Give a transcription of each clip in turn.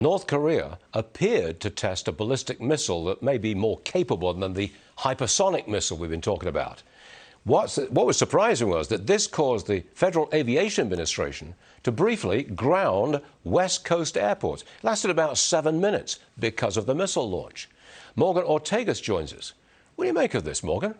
North Korea appeared to test a ballistic missile that may be more capable than the hypersonic missile we've been talking about. What was surprising was that this caused the Federal Aviation Administration to briefly ground West Coast airports. It lasted about 7 minutes because of the missile launch. Morgan Ortagus joins us. What do you make of this, Morgan?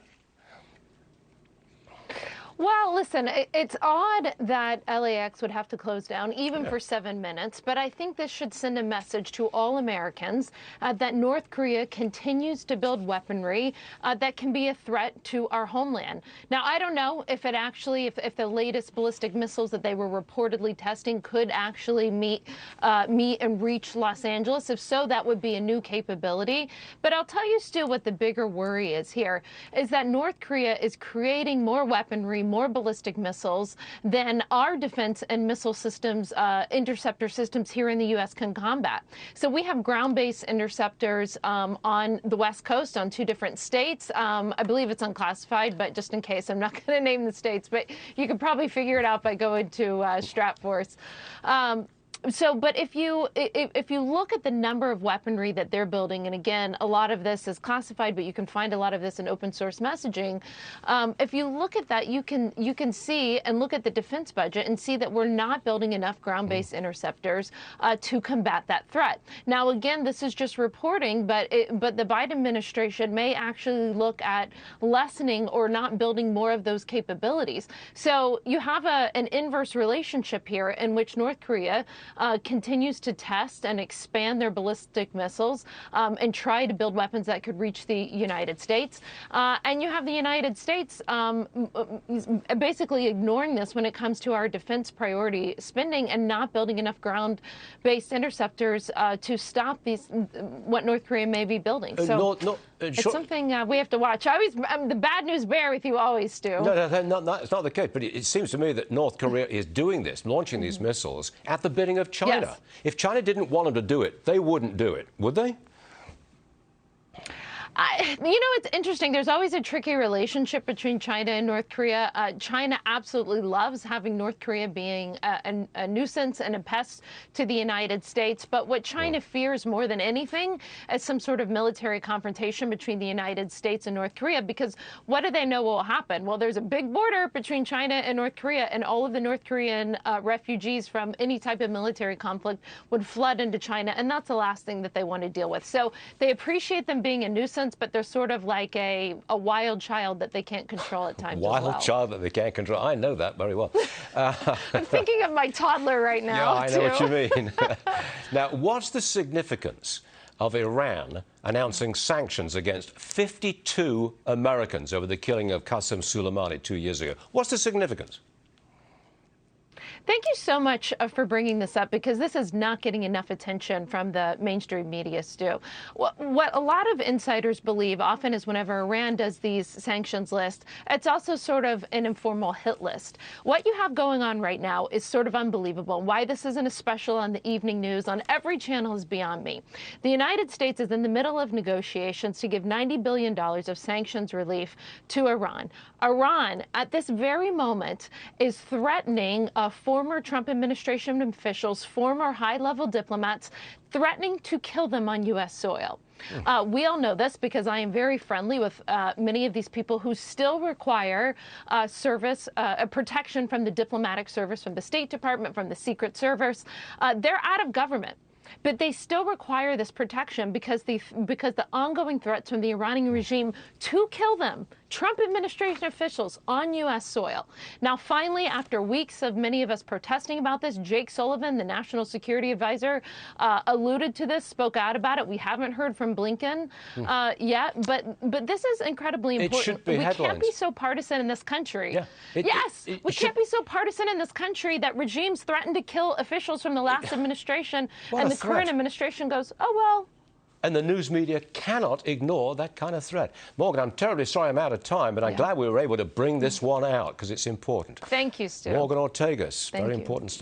Well, listen, it's odd that LAX would have to close down even for 7 minutes, but I think this should send a message to all Americans that North Korea continues to build weaponry that can be a threat to our homeland. Now, I don't know if it actually, if the latest ballistic missiles that they were reportedly testing could actually meet and reach Los Angeles. If so, that would be a new capability. But I'll tell you, Stu, what the bigger worry is here is that North Korea is creating more weaponry, more ballistic missiles than our defense and missile systems, interceptor systems here in the U.S. can combat. So we have ground-based interceptors on the West Coast on 2 different states. I believe it's unclassified, but just in case, I'm not going to name the states, but you could probably figure it out by going to Stratforce. But if you look at the number of weaponry that they're building, and again, a lot of this is classified, but you can find a lot of this in open source messaging. If you look at that, you can see and look at the defense budget and see that we're not building enough ground-based interceptors to combat that threat. Now, again, this is just reporting, but the Biden administration may actually look at lessening or not building more of those capabilities. So you have an inverse relationship here in which North Korea continues to test and expand their ballistic missiles and try to build weapons that could reach the United States. And you have the United States basically ignoring this when it comes to our defense priority spending and not building enough ground-based interceptors to stop what North Korea may be building. So it's something we have to watch. I'm the bad news bear with you always, Stu. No, it's not the case. But it seems to me that North Korea is doing this, launching these missiles at the bidding of China. Yes. If China didn't want them to do it, they wouldn't do it, would they? It's interesting. There's always a tricky relationship between China and North Korea. China absolutely loves having North Korea being a nuisance and a pest to the United States. But what China fears more than anything is some sort of military confrontation between the United States and North Korea, because what do they know will happen? Well, there's a big border between China and North Korea, and all of the North Korean refugees from any type of military conflict would flood into China, and that's the last thing that they want to deal with. So they appreciate them being a nuisance, but they're sort of like a wild child that they can't control at times. Wild child that they can't control. I know that very well. I'm thinking of my toddler right now. Yeah, I know what you mean. Now, what's the significance of Iran announcing sanctions against 52 Americans over the killing of Qasem Soleimani 2 years ago? What's the significance? Thank you so much for bringing this up, because this is not getting enough attention from the mainstream media, Stu. What a lot of insiders believe often is whenever Iran does these sanctions lists, it's also sort of an informal hit list. What you have going on right now is sort of unbelievable. Why this isn't a special on the evening news on every channel is beyond me. The United States is in the middle of negotiations to give $90 billion of sanctions relief to Iran. Iran, at this very moment, is threatening former Trump administration officials, former high-level diplomats, threatening to kill them on U.S. soil. We all know this because I am very friendly with many of these people who still require protection from the diplomatic service, from the State Department, from the Secret Service. They're out of government, but they still require this protection because the ongoing threats from the Iranian regime to kill them, Trump administration officials on U.S. soil. Now, finally, after weeks of many of us protesting about this, Jake Sullivan, the national security advisor, alluded to this, spoke out about it. We haven't heard from Blinken yet, but this is incredibly important. It should be we headlines. Can't be so partisan in this country. Yeah. We can't be so partisan in this country that regimes threaten to kill officials from the last administration, and the current administration goes, oh, well. And the news media cannot ignore that kind of threat. Morgan, I'm terribly sorry I'm out of time, but I'm glad we were able to bring this one out because it's important. Thank you, Stu. Morgan Ortagus, very you. important stuff.